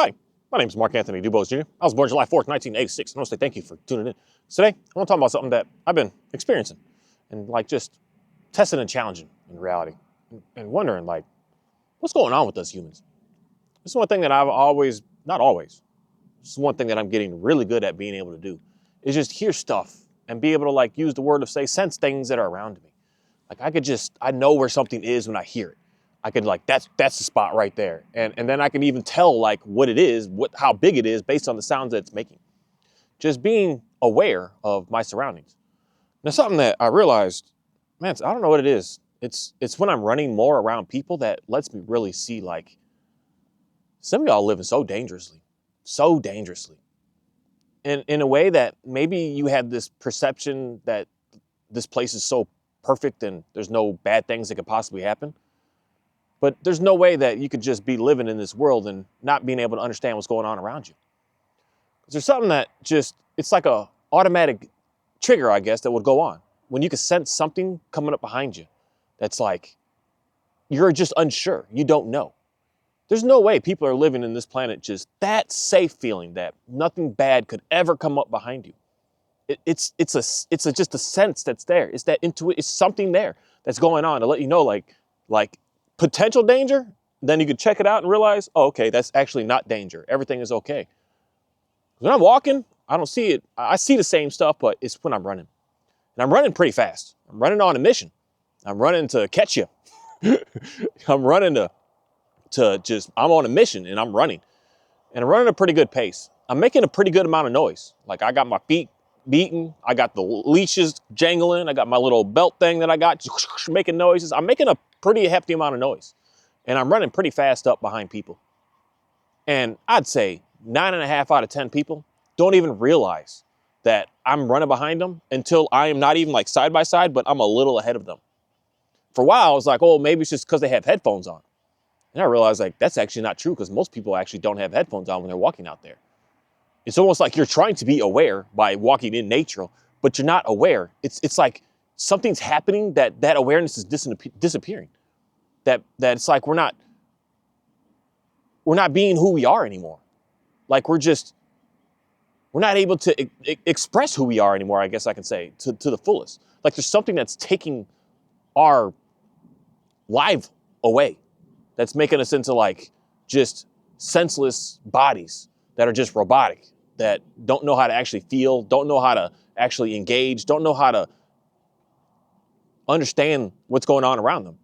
Hi, my name is Mark Anthony Dubose Jr. I was born July 4th, 1986. I want to say thank you for tuning in. Today, I want to talk about something that I've been experiencing and just testing and challenging in reality and wondering what's going on with us humans? This is one thing that I've always, not always, this is one thing that I'm getting really good at being able to do is just hear stuff and be able to use the word of sense things that are around me. I know where something is when I hear it. I could that's the spot right there. And then I can even tell what it is, how big it is based on the sounds that it's making. Just being aware of my surroundings. Now something that I realized, man, I don't know what it is. It's when I'm running more around people that lets me really see some of y'all living so dangerously. So dangerously. And in a way that maybe you had this perception that this place is so perfect and there's no bad things that could possibly happen. But there's no way that you could just be living in this world and not being able to understand what's going on around you. There's something that it's like a automatic trigger, I guess, that would go on. When you can sense something coming up behind you, that's you're just unsure. You don't know. There's no way people are living in this planet just that safe feeling that nothing bad could ever come up behind you. It's just a sense that's there. It's that it's something there that's going on to let you know like potential danger. Then you could check it out and realize, oh, okay, that's actually not danger. Everything is okay. When I'm walking, I don't see it. I see the same stuff, but it's when I'm running. And I'm running pretty fast. I'm running on a mission. I'm running to catch you. I'm running I'm on a mission and I'm running. And I'm running at a pretty good pace. I'm making a pretty good amount of noise. I got my feet beaten. I got the leashes jangling. I got my little belt thing that I got making noises. I'm making a pretty hefty amount of noise. And I'm running pretty fast up behind people. And I'd say 9.5 out of 10 people don't even realize that I'm running behind them until I am not even side by side, but I'm a little ahead of them. For a while, I was like, oh, maybe it's just because they have headphones on. And I realized that's actually not true because most people actually don't have headphones on when they're walking out there. It's almost like you're trying to be aware by walking in nature, but you're not aware. It's like something's happening that awareness is disappearing. That it's like we're not being who we are anymore. We're not able to express who we are anymore, I guess I can say, to the fullest. There's something that's taking our life away. That's making us into just senseless bodies that are just robotic, that don't know how to actually feel, don't know how to actually engage, don't know how to understand what's going on around them.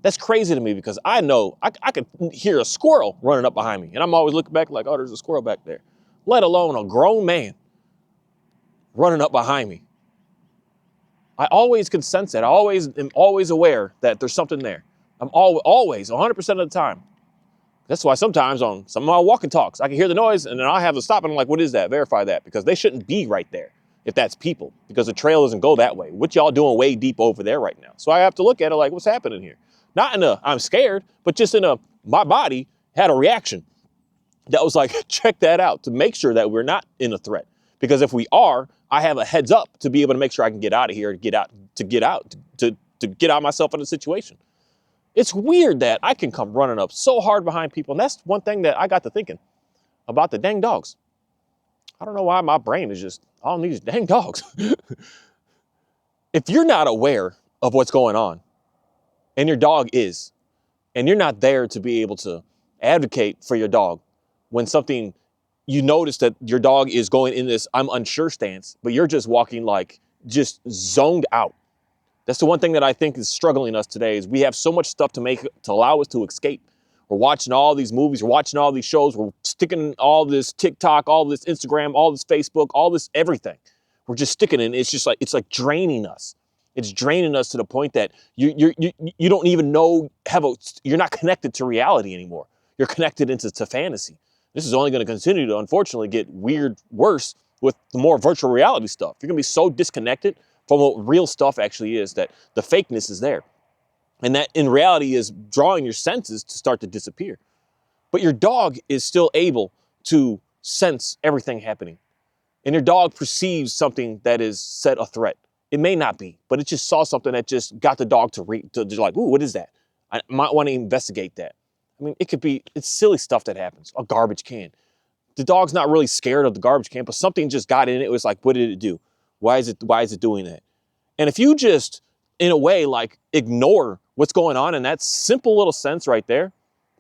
That's crazy to me because I know I could hear a squirrel running up behind me and I'm always looking back oh, there's a squirrel back there, let alone a grown man running up behind me. I always can sense it. I am always aware that there's something there. I'm always 100% of the time. That's why sometimes on some of my walk and talks, I can hear the noise and then I have to stop and I'm like, what is that? Verify that, because they shouldn't be right there if that's people, because the trail doesn't go that way. What y'all doing way deep over there right now? So I have to look at it what's happening here? Not in I'm scared, but just in my body had a reaction that was check that out to make sure that we're not in a threat. Because if we are, I have a heads up to be able to make sure I can get out of here, to get out myself in a situation. It's weird that I can come running up so hard behind people. And that's one thing that I got to thinking about the dang dogs. I don't know why my brain is just on these dang dogs. If you're not aware of what's going on and your dog is, and you're not there to be able to advocate for your dog when something you notice that your dog is going in this I'm unsure stance, but you're just walking just zoned out. That's the one thing that I think is struggling us today is we have so much stuff to allow us to escape. We're watching all these movies, we're watching all these shows, we're sticking all this TikTok, all this Instagram, all this Facebook, all this everything. We're just sticking in. It's just it's draining us. It's draining us to the point that you don't even know, you're not connected to reality anymore. You're connected to fantasy. This is only going to continue to, unfortunately, get worse with the more virtual reality stuff. You're going to be so disconnected from what real stuff actually is that the fakeness is there. And that in reality is drawing your senses to start to disappear. But your dog is still able to sense everything happening. And your dog perceives something that is set a threat. It may not be, but it just saw something that just got the dog to ooh, what is that? I might want to investigate that. I mean, it's silly stuff that happens. A garbage can. The dog's not really scared of the garbage can, but something just got in it. It was like, what did it do? Why is it doing that? And if you just, in a way, like ignore what's going on in that simple little sense right there,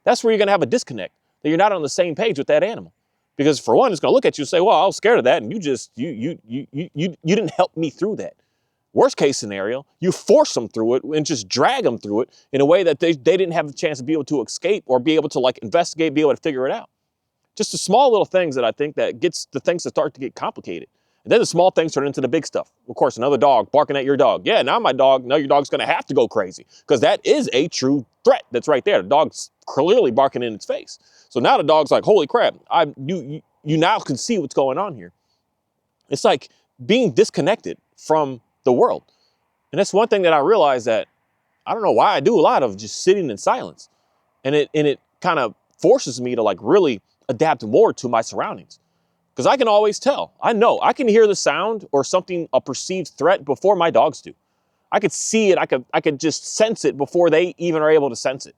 that's where you're going to have a disconnect, that you're not on the same page with that animal. Because for one, it's going to look at you and say, well, I was scared of that, and you didn't help me through that. Worst case scenario, you force them through it and just drag them through it in a way that they didn't have the chance to be able to escape or be able to like investigate, be able to figure it out. Just the small little things that I think that gets the things that start to get complicated. And then the small things turn into the big stuff. Of course, another dog barking at your dog. Yeah, now your dog's going to have to go crazy because that is a true threat that's right there. The dog's clearly barking in its face. So now the dog's like, holy crap, you now can see what's going on here. It's like being disconnected from the world. And that's one thing that I realized that I don't know why I do a lot of just sitting in silence. And it kind of forces me to like really adapt more to my surroundings. Because I can always tell. I know. I can hear the sound or something, a perceived threat before my dogs do. I could see it. I could just sense it before they even are able to sense it.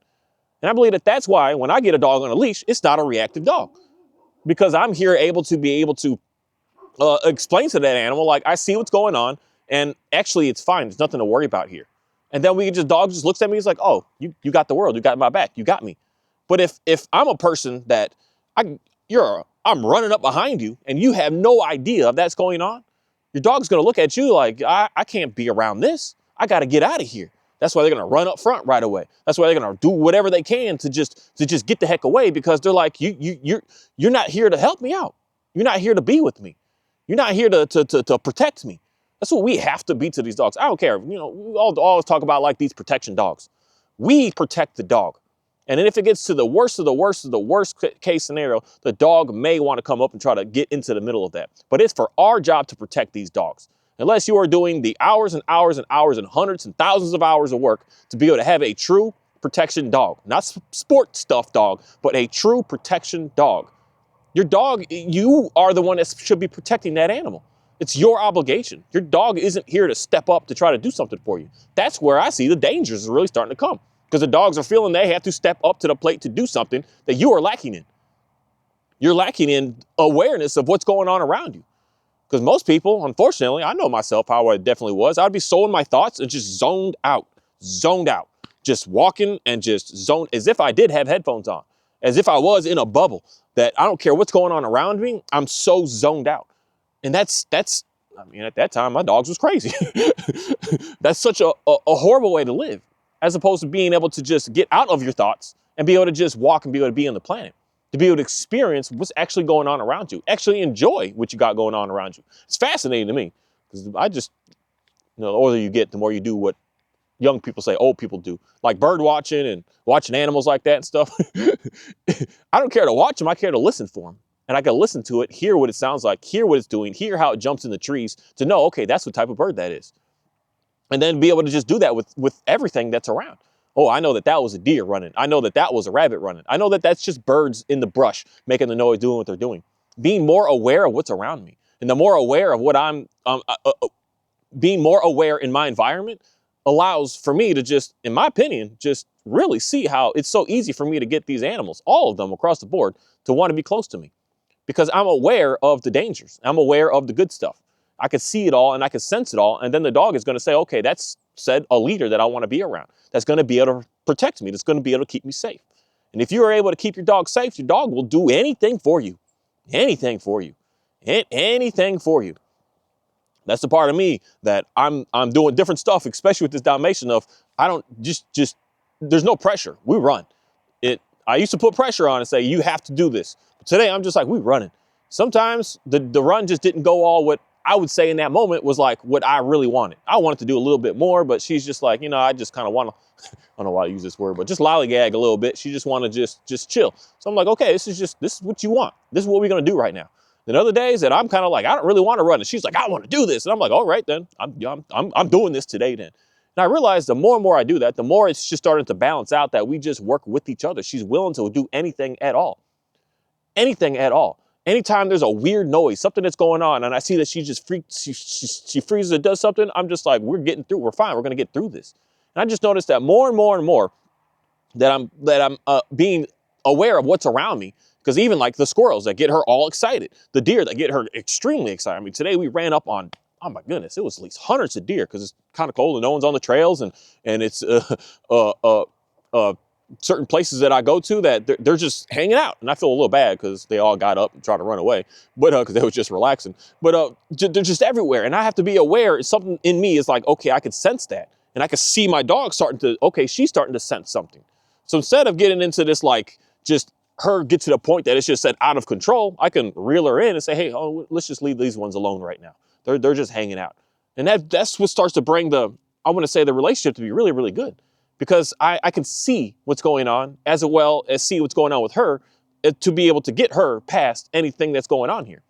And I believe that that's why when I get a dog on a leash, it's not a reactive dog. Because I'm here able to explain to that animal, like, I see what's going on, and actually it's fine. There's nothing to worry about here. And then dog just looks at me, he's like, oh, you got the world. You got my back. You got me. But if I'm a person that I'm running up behind you and you have no idea if that's going on, your dog's going to look at you like, I can't be around this. I got to get out of here. That's why they're going to run up front right away. That's why they're going to do whatever they can to just get the heck away, because they're like, you're not here to help me out. You're not here to be with me. You're not here to protect me. That's what we have to be to these dogs. I don't care. We always talk about like these protection dogs. We protect the dog. And then if it gets to the worst of the worst case scenario, the dog may want to come up and try to get into the middle of that. But it's for our job to protect these dogs. Unless you are doing the hours and hours and hours and hundreds and thousands of hours of work to be able to have a true protection dog. Not sport stuff dog, but a true protection dog. Your dog, you are the one that should be protecting that animal. It's your obligation. Your dog isn't here to step up to try to do something for you. That's where I see the dangers are really starting to come. Because the dogs are feeling they have to step up to the plate to do something that you are lacking in. You're lacking in awareness of what's going on around you. Because most people, unfortunately, I know myself how I definitely was. I'd be so in my thoughts and just zoned out, just walking and just zoned, as if I did have headphones on, as if I was in a bubble, that I don't care what's going on around me. I'm so zoned out. And that's, I mean, at that time, my dogs was crazy. That's such a horrible way to live, as opposed to being able to just get out of your thoughts and be able to just walk and be able to be on the planet, to be able to experience what's actually going on around you, actually enjoy what you got going on around you. It's fascinating to me, because I just, the older you get, the more you do what young people say old people do, like bird watching and watching animals like that and stuff. I don't care to watch them. I care to listen for them. And I can listen to it, hear what it sounds like, hear what it's doing, hear how it jumps in the trees to know, okay, that's what type of bird that is. And then be able to just do that with everything that's around. Oh, I know that was a deer running. I know that was a rabbit running. I know that that's just birds in the brush making the noise, doing what they're doing. Being more aware of what's around me. And the more aware of what being more aware in my environment allows for me to just, in my opinion, just really see how it's so easy for me to get these animals, all of them across the board, to want to be close to me. Because I'm aware of the dangers. I'm aware of the good stuff. I can see it all and I can sense it all. And then the dog is going to say, okay, that's a leader that I want to be around. That's going to be able to protect me. That's going to be able to keep me safe. And if you are able to keep your dog safe, your dog will do anything for you. Anything for you. Anything for you. That's the part of me that I'm doing different stuff, especially with this Dalmatian of, I don't just there's no pressure. We run. I used to put pressure on and say, you have to do this. But today I'm just like, we running. Sometimes the run just didn't go all what I would say in that moment was like what I really wanted. I wanted to do a little bit more, but she's just like, I just kind of want to, I don't know why I use this word, but just lollygag a little bit. She just want to just chill. So I'm like, okay, this is what you want. This is what we're going to do right now. Then other days that I'm kind of like, I don't really want to run. And she's like, I want to do this. And I'm like, all right, then I'm doing this today then. And I realized the more and more I do that, the more it's just starting to balance out that we just work with each other. She's willing to do anything at all. Anything at all. Anytime there's a weird noise, something that's going on, and I see that she just freaks, she freezes and does something, I'm just like, we're getting through. We're fine. We're going to get through this. And I just noticed that more and more and more, that I'm being aware of what's around me. Because even like the squirrels that get her all excited, the deer that get her extremely excited. I mean, today we ran up on, oh my goodness, it was at least hundreds of deer because it's kind of cold and no one's on the trails, and it's uh, uh, uh, certain places that I go to that they're just hanging out, and I feel a little bad because they all got up and tried to run away, but because they were just relaxing. But they're just everywhere, and I have to be aware. Something in me is like, okay, I can sense that, and I can see my dog starting to, okay, she's starting to sense something. So instead of getting into this like just her get to the point that it's just set out of control, I can reel her in and say, hey, oh, let's just leave these ones alone right now. They're just hanging out. And that's what starts to bring I want to say the relationship to be really, really good. Because I can see what's going on as well as see what's going on with her to be able to get her past anything that's going on here.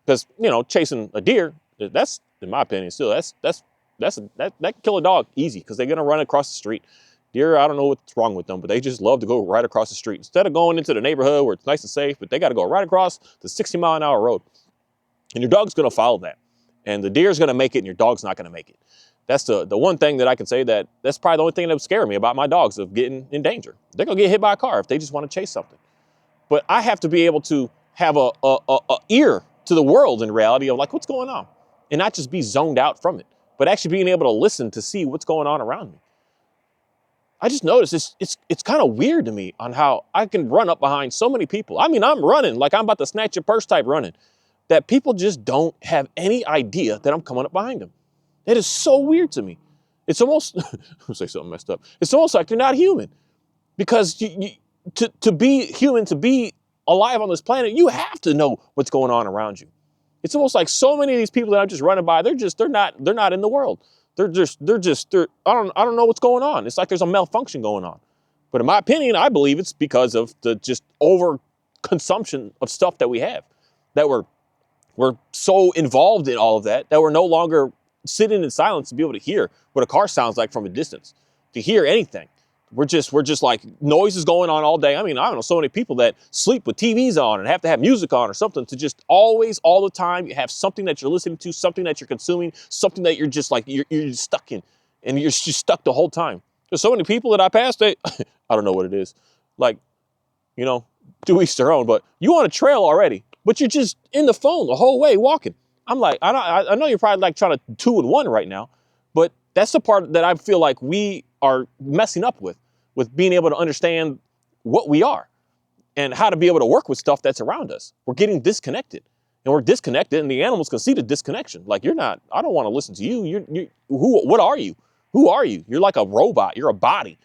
Because, chasing a deer, that's, in my opinion, still, that can kill a dog easy because they're going to run across the street. Deer, I don't know what's wrong with them, but they just love to go right across the street. Instead of going into the neighborhood where it's nice and safe, but they got to go right across the 60-mile-an-hour road. And your dog's going to follow that. And the deer's going to make it and your dog's not going to make it. That's the one thing that I can say that's probably the only thing that would scare me about my dogs of getting in danger. They're going to get hit by a car if they just want to chase something. But I have to be able to have a ear to the world in reality of like what's going on and not just be zoned out from it, but actually being able to listen to see what's going on around me. I just noticed it's kind of weird to me on how I can run up behind so many people. I mean, I'm running like I'm about to snatch your purse type running, that people just don't have any idea that I'm coming up behind them. That is so weird to me. It's almost, I'll say something messed up. It's almost like you're not human. Because to be human, to be alive on this planet, you have to know what's going on around you. It's almost like so many of these people that I'm just running by, they're not in the world. I don't know what's going on. It's like there's a malfunction going on. But in my opinion, I believe it's because of the just over consumption of stuff that we have, that we're so involved in all of that we're no longer sitting in silence to be able to hear what a car sounds like from a distance, to hear anything. We're just like noise is going on all day. I mean, I don't know, so many people that sleep with TVs on and have to have music on or something to just always, all the time, you have something that you're listening to, something that you're consuming, something that you're just like, you're stuck in, and you're just stuck the whole time. There's so many people that I passed, I don't know what it is. Like, to each their own, but you on a trail already, but you're just in the phone the whole way walking. I'm like, I know you're probably like trying to 2-in-1 right now, but that's the part that I feel like we are messing up with being able to understand what we are and how to be able to work with stuff that's around us. We're getting disconnected, and we're disconnected, and the animals can see the disconnection. Like, I don't want to listen to you. What are you? Who are you? You're like a robot. You're a body.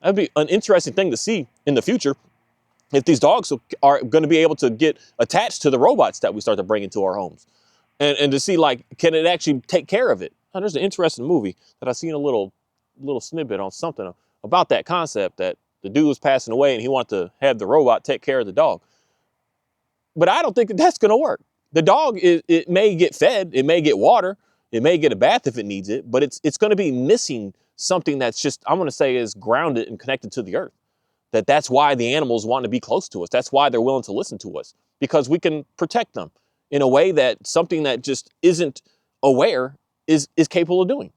That'd be an interesting thing to see in the future if these dogs are going to be able to get attached to the robots that we start to bring into our homes. And to see, like, can it actually take care of it? Oh, there's an interesting movie that I seen a little snippet on something about that concept, that the dude was passing away and he wanted to have the robot take care of the dog. But I don't think that's going to work. The dog, it may get fed, it may get water, it may get a bath if it needs it, but it's going to be missing something that's just, I'm going to say, is grounded and connected to the earth. That's why the animals want to be close to us. That's why they're willing to listen to us, because we can protect them in a way that something that just isn't aware is capable of doing.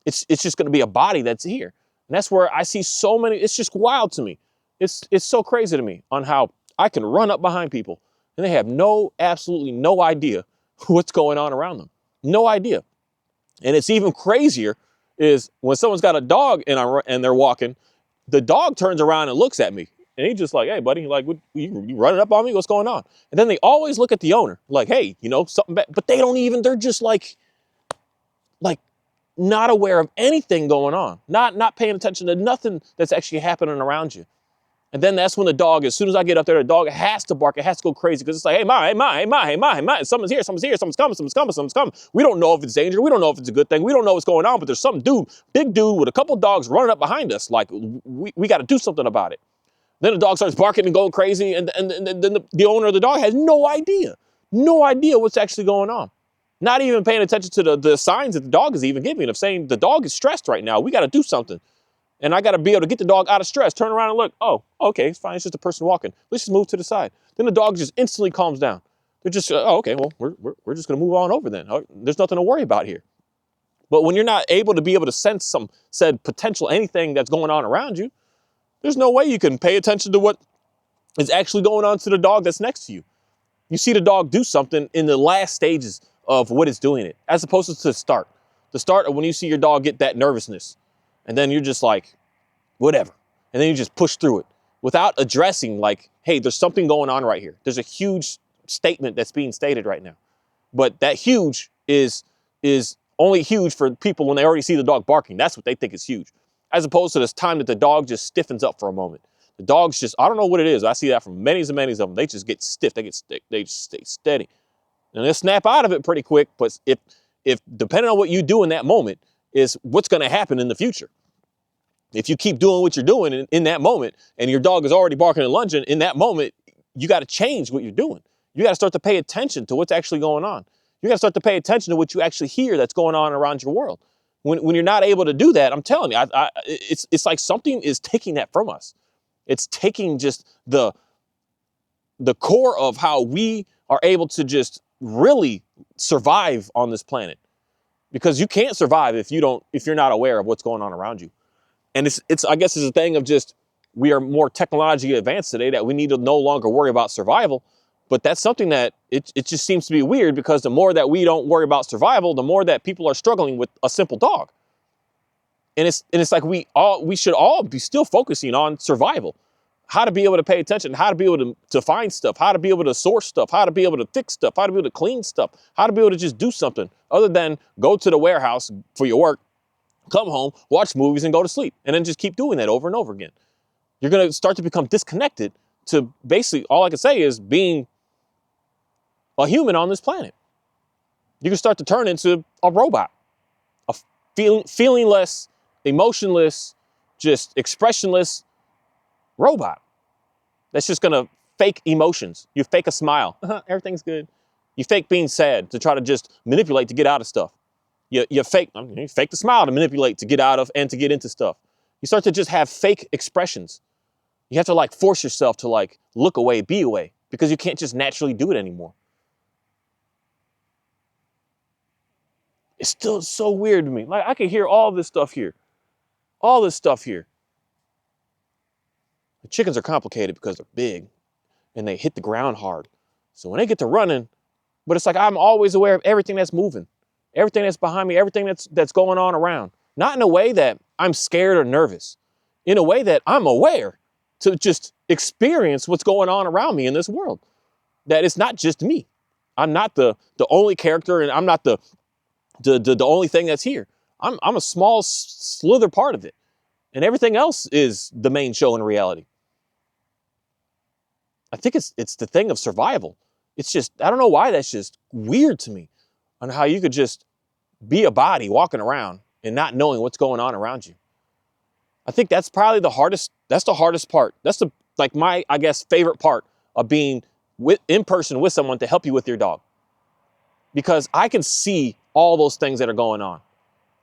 It's just going to be a body that's here. And that's where I see so many, it's just wild to me. It's so crazy to me on how I can run up behind people and they have absolutely no idea what's going on around them. No idea. And it's even crazier is when someone's got a dog and they're walking, the dog turns around and looks at me. And he's just like, hey, buddy, like, you running up on me? What's going on? And then they always look at the owner like, hey, something bad. But they're just like not aware of anything going on, not paying attention to nothing that's actually happening around you. And then that's when the dog, as soon as I get up there, the dog has to bark. It has to go crazy because it's like, hey, Ma, someone's here, someone's coming. We don't know if it's danger. We don't know if it's a good thing. We don't know what's going on, but there's some big dude with a couple dogs running up behind us. Like, we got to do something about it. Then the dog starts barking and going crazy, and then the owner of the dog has no idea what's actually going on. Not even paying attention to the signs that the dog is even giving of saying the dog is stressed right now. We got to do something. And I got to be able to get the dog out of stress, turn around and look, oh, okay, it's fine. It's just a person walking. Let's just move to the side. Then the dog just instantly calms down. They're just, oh, okay, well, we're just going to move on over then. There's nothing to worry about here. But when you're not able to sense some said potential anything that's going on around you, There's no way you can pay attention to what is actually going on to the dog that's next to you. You see the dog do something in the last stages of what it's doing it, as opposed to the start. The start of when you see your dog get that nervousness, and then you're just like, whatever. And then you just push through it without addressing like, hey, there's something going on right here. There's a huge statement that's being stated right now. But that huge is only huge for people when they already see the dog barking. That's what they think is huge. As opposed to this time that the dog just stiffens up for a moment. The dogs just, I don't know what it is. I see that from many and many of them. They just get stiff. They just stay steady. And they'll snap out of it pretty quick. But if depending on what you do in that moment is what's going to happen in the future. If you keep doing what you're doing in that moment and your dog is already barking and lunging in that moment, you got to change what you're doing. You got to start to pay attention to what's actually going on. You got to start to pay attention to what you actually hear that's going on around your world. When you're not able to do that, I'm telling you, it's like something is taking that from us. It's taking just the core of how we are able to just really survive on this planet. Because you can't survive if you're not aware of what's going on around you. And it's I guess it's a thing of just we are more technologically advanced today that we need to no longer worry about survival. But that's something that it just seems to be weird, because the more that we don't worry about survival, the more that people are struggling with a simple dog. And it's like we should all be still focusing on survival. How to be able to pay attention, how to be able to find stuff, how to be able to source stuff, how to be able to fix stuff, how to be able to clean stuff, how to be able to just do something other than go to the warehouse for your work, come home, watch movies, and go to sleep. And then just keep doing that over and over again. You're going to start to become disconnected to basically, all I can say is being a human on this planet. You can start to turn into a robot, a feelingless, emotionless, just expressionless robot that's just going to fake emotions. You fake a smile. Everything's good. You fake being sad to try to just manipulate to get out of stuff. You fake the smile to manipulate to get out of and to get into stuff. You start to just have fake expressions. You have to like force yourself to like look away, be away, because you can't just naturally do it anymore. It's still so weird to me. Like I can hear all this stuff here. All this stuff here. The chickens are complicated because they're big and they hit the ground hard. So when they get to running, but it's like I'm always aware of everything that's moving, everything that's behind me, everything that's going on around. Not in a way that I'm scared or nervous, in a way that I'm aware to just experience what's going on around me in this world. That it's not just me. I'm not the only character, and I'm not the only thing that's here. I'm a small slither part of it. And everything else is the main show in reality. I think it's the thing of survival. It's just, I don't know why that's just weird to me, on how you could just be a body walking around and not knowing what's going on around you. I think that's probably the hardest part. That's my, I guess, favorite part of being in person with someone to help you with your dog. Because I can see all those things that are going on.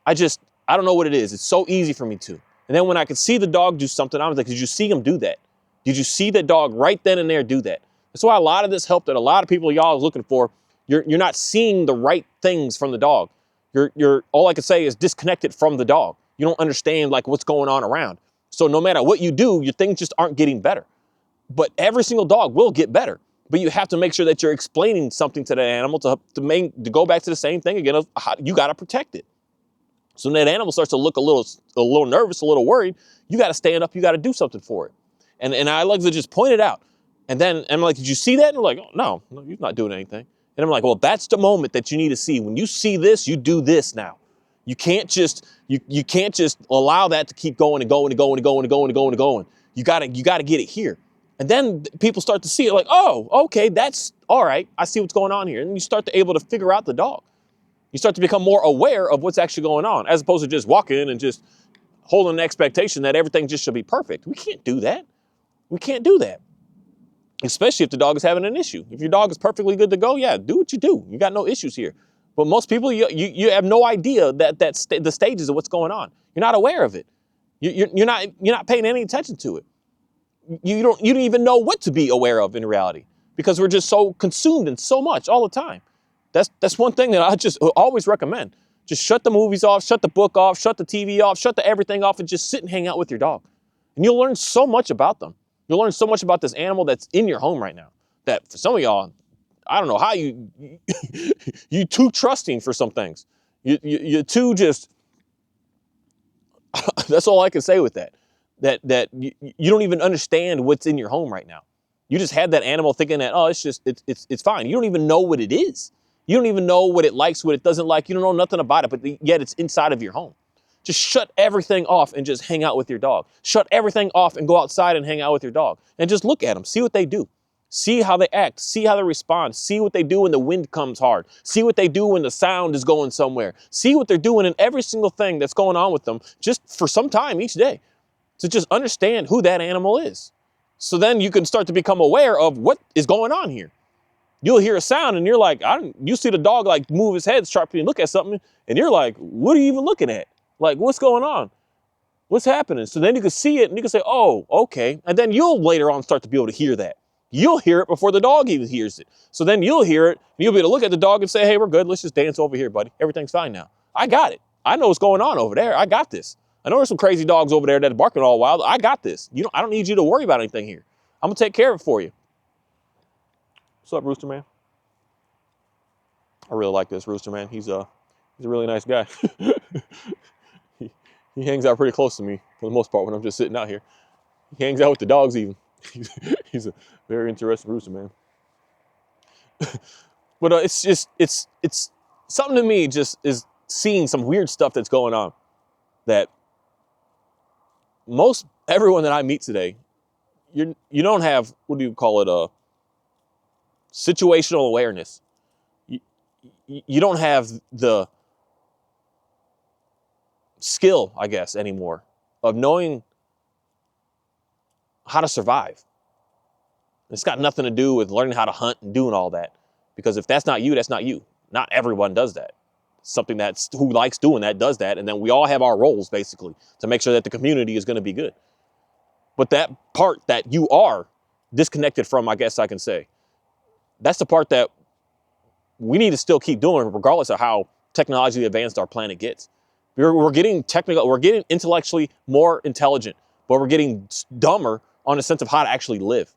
I don't know what it is. It's so easy for me to. And then when I could see the dog do something, I was like, did you see him do that? Did you see that dog right then and there do that? That's why a lot of this help that a lot of people y'all is looking for, you're not seeing the right things from the dog. You're all I can say is disconnected from the dog. You don't understand like what's going on around. So no matter what you do, your things just aren't getting better. But every single dog will get better. But you have to make sure that you're explaining something to that animal to go back to the same thing again of how you got to protect it. So when that animal starts to look a little nervous, a little worried, you got to stand up, you got to do something for it. And I like to just point it out. And then I'm like, did you see that? And they're like, oh, no, you're not doing anything. And I'm like, well, that's the moment that you need to see. When you see this, you do this now. You can't just allow that to keep going and going and going and going and going and going and going. You gotta get it here. And then people start to see it like, oh, okay, that's all right. I see what's going on here. And you start to able to figure out the dog. You start to become more aware of what's actually going on, as opposed to just walking and just holding an expectation that everything just should be perfect. We can't do that. We can't do that. Especially if the dog is having an issue. If your dog is perfectly good to go, yeah, do what you do. You got no issues here. But most people, you have no idea the stages of what's going on. You're not aware of it. You're not paying any attention to it. You don't even know what to be aware of in reality, because we're just so consumed in so much all the time. That's one thing that I just always recommend. Just shut the movies off, shut the book off, shut the TV off, shut everything off, and just sit and hang out with your dog. And you'll learn so much about them. You'll learn so much about this animal that's in your home right now that for some of y'all, I don't know how you too trusting for some things. You too just, that's all I can say with that. That you don't even understand what's in your home right now. You just had that animal thinking that, oh, it's fine. You don't even know what it is. You don't even know what it likes, what it doesn't like. You don't know nothing about it, but yet it's inside of your home. Just shut everything off and just hang out with your dog. Shut everything off and go outside and hang out with your dog. And just look at them, see what they do. See how they act, see how they respond, see what they do when the wind comes hard, see what they do when the sound is going somewhere, see what they're doing in every single thing that's going on with them just for some time each day. To just understand who that animal is. So then you can start to become aware of what is going on here. You'll hear a sound and you're like, you see the dog like move his head sharply and look at something and you're like, what are you even looking at? Like, what's going on? What's happening? So then you can see it and you can say, oh, okay. And then you'll later on start to be able to hear that. You'll hear it before the dog even hears it. So then you'll hear it and you'll be able to look at the dog and say, hey, we're good. Let's just dance over here, buddy. Everything's fine now. I got it. I know what's going on over there. I got this. I know there's some crazy dogs over there that are barking all wild. I got this. I don't need you to worry about anything here. I'm gonna take care of it for you. What's up, Rooster Man? I really like this Rooster Man. He's a really nice guy. he hangs out pretty close to me for the most part when I'm just sitting out here. He hangs out with the dogs even. He's a very interesting Rooster Man. But it's something to me just is seeing some weird stuff that's going on that most everyone that I meet today, you don't have, what do you call it, situational awareness. You don't have the skill, I guess, anymore of knowing how to survive. It's got nothing to do with learning how to hunt and doing all that. Because if that's not you, that's not you. Not everyone does that. Something that's who likes doing that does that. And then we all have our roles, basically, to make sure that the community is going to be good. But that part that you are disconnected from, I guess I can say, that's the part that we need to still keep doing, regardless of how technologically advanced our planet gets. We're getting technical, we're getting intellectually more intelligent, but we're getting dumber on a sense of how to actually live.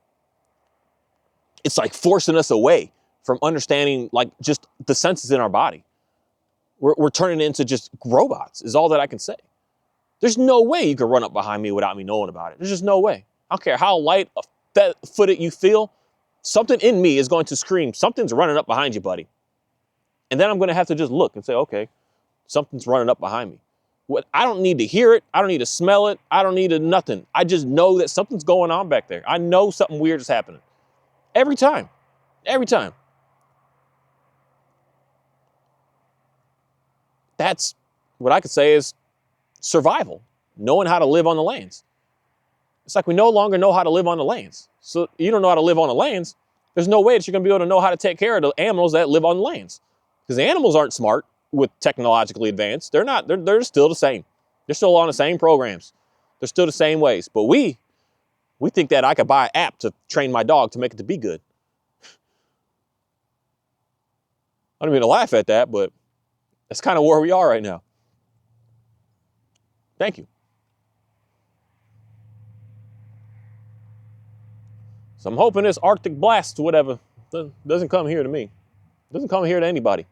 It's like forcing us away from understanding like just the senses in our body. We're turning into just robots is all that I can say. There's no way you can run up behind me without me knowing about it. There's just no way. I don't care how light-footed you feel, something in me is going to scream, something's running up behind you, buddy. And then I'm going to have to just look and say, okay, something's running up behind me. I don't need to hear it. I don't need to smell it. I don't need to nothing. I just know that something's going on back there. I know something weird is happening. Every time. Every time. That's what I could say is survival, knowing how to live on the lands. It's like we no longer know how to live on the lands. So you don't know how to live on the lands. There's no way that you're going to be able to know how to take care of the animals that live on the lands. Because the animals aren't smart with technologically advanced. They're not. They're still the same. They're still on the same programs. They're still the same ways. But we think that I could buy an app to train my dog to make it to be good. I don't mean to laugh at that, but that's kind of where we are right now. Thank you. So I'm hoping this Arctic blast, whatever, doesn't come here to me. It doesn't come here to anybody.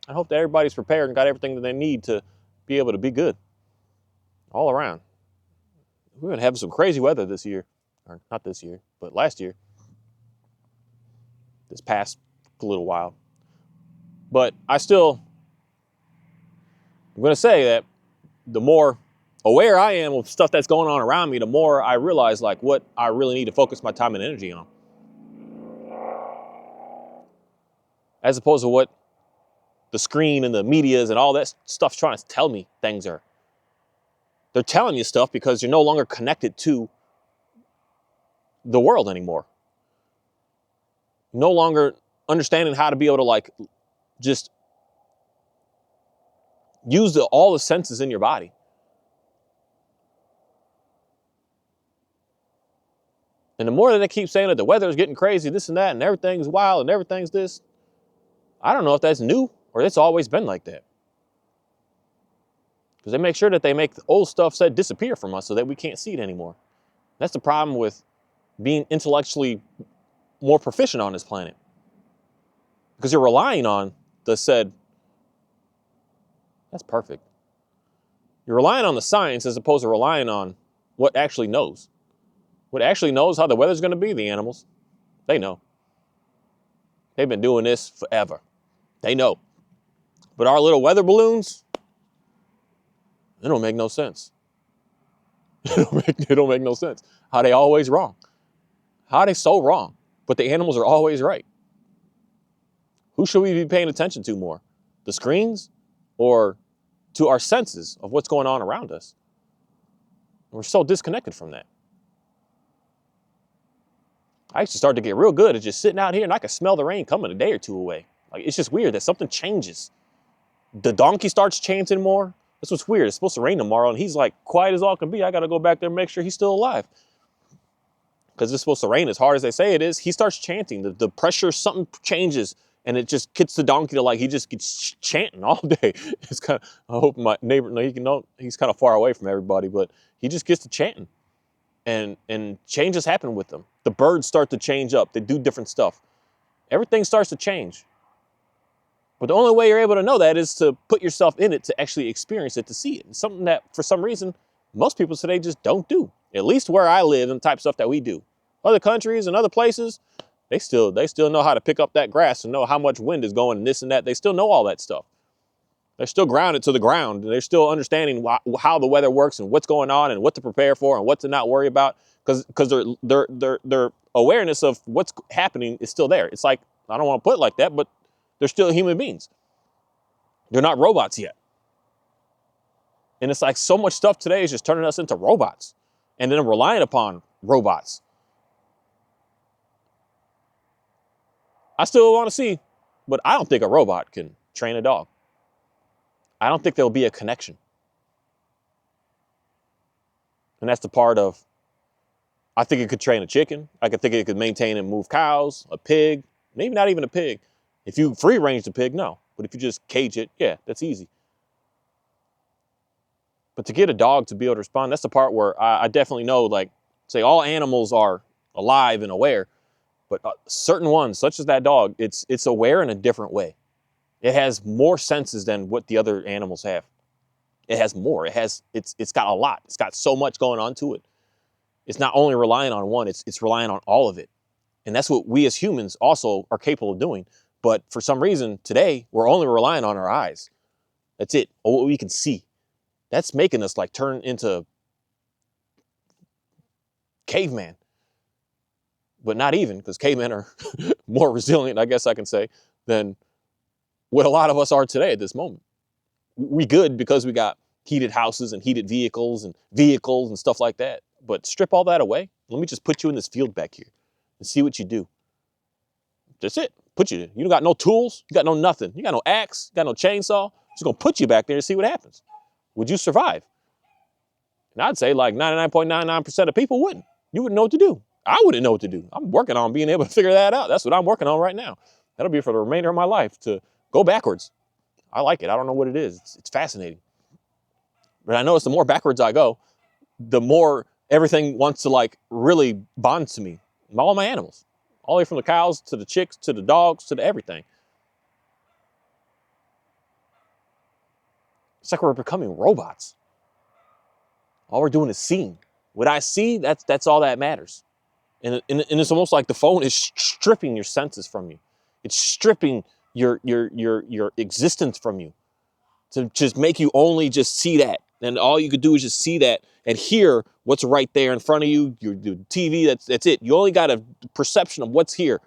I hope that everybody's prepared and got everything that they need to be able to be good all around. We're going to have some crazy weather this year. Or not this year, but last year. This past little while. But I'm going to say that the more aware I am of stuff that's going on around me, the more I realize like what I really need to focus my time and energy on. As opposed to what the screen and the medias and all that stuff's trying to tell me things are. They're telling you stuff because you're no longer connected to the world anymore. No longer understanding how to be able to like just use all the senses in your body. And the more that they keep saying that the weather is getting crazy, this and that, and everything's wild and everything's this, I don't know if that's new or it's always been like that. Because they make sure that they make the old stuff said disappear from us so that we can't see it anymore. That's the problem with being intellectually more proficient on this planet. Because you're relying on the said, that's perfect. You're relying on the science as opposed to relying on what actually knows. What actually knows how the weather's going to be, the animals. They know. They've been doing this forever. They know. But our little weather balloons, they don't make no sense. They don't make no sense. How they always wrong. How they so wrong, but the animals are always right. Who should we be paying attention to more? The screens or to our senses of what's going on around us? We're so disconnected from that. I used to start to get real good at just sitting out here and I could smell the rain coming a day or two away. Like, it's just weird that something changes. The donkey starts chanting more. That's what's weird. It's supposed to rain tomorrow and he's like quiet as all can be. I got to go back there and make sure he's still alive. Because it's supposed to rain as hard as they say it is. He starts chanting. The pressure, something changes. And it just gets the donkey to like, he just gets chanting all day. It's kind of, I hope my neighbor, no, he can know, he's kind of far away from everybody, but he just gets to chanting. And changes happen with them. The birds start to change up. They do different stuff. Everything starts to change. But the only way you're able to know that is to put yourself in it, to actually experience it, to see it. It's something that, for some reason, most people today just don't do. At least where I live and the type of stuff that we do. Other countries and other places, they still know how to pick up that grass and know how much wind is going and this and that. They still know all that stuff. They're still grounded to the ground. They're still understanding how the weather works and what's going on and what to prepare for and what to not worry about. Because their awareness of what's happening is still there. It's like, I don't want to put it like that, but they're still human beings. They're not robots yet. And it's like so much stuff today is just turning us into robots. And then relying upon robots. I still want to see, but I don't think a robot can train a dog. I don't think there'll be a connection. And that's the part of, I think it could train a chicken. I could think it could maintain and move cows, a pig, maybe not even a pig. If you free range the pig, no. But if you just cage it, yeah, that's easy. But to get a dog to be able to respond, that's the part where I definitely know, like, say all animals are alive and aware, but certain ones, such as that dog, it's aware in a different way. It has more senses than what the other animals have. It has more. It's got a lot. It's got so much going on to it. It's not only relying on one, it's relying on all of it. And that's what we as humans also are capable of doing. But for some reason today, we're only relying on our eyes. That's it, or what we can see. That's making us like turn into caveman. But not even, because cavemen are more resilient, I guess I can say, than what a lot of us are today at this moment. We good because we got heated houses and heated vehicles and stuff like that. But strip all that away. Let me just put you in this field back here and see what you do. That's it. Put you there. You don't got no tools. You got no nothing. You got no axe. You got no chainsaw. Just gonna put you back there and see what happens. Would you survive? And I'd say like 99.99% of people wouldn't. You wouldn't know what to do. I wouldn't know what to do. I'm working on being able to figure that out. That's what I'm working on right now. That'll be for the remainder of my life, to go backwards. I like it. I don't know what it is. It's fascinating. But I notice the more backwards I go, the more everything wants to like really bond to me. All my animals. All the way from the cows to the chicks to the dogs to the everything. It's like we're becoming robots. All we're doing is seeing. What I see, that's all that matters. And it's almost like the phone is stripping your senses from you. It's stripping your existence from you to just make you only just see that. And all you could do is just see that and hear what's right there in front of you, your TV, that's it. You only got a perception of what's here.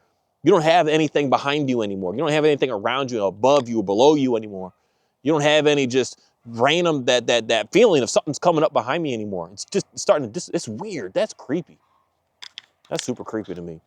You don't have anything behind you anymore. You don't have anything around you, above you, or below you anymore. You don't have any just random, that feeling of something's coming up behind me anymore. It's just starting to, it's weird. That's creepy. That's super creepy to me.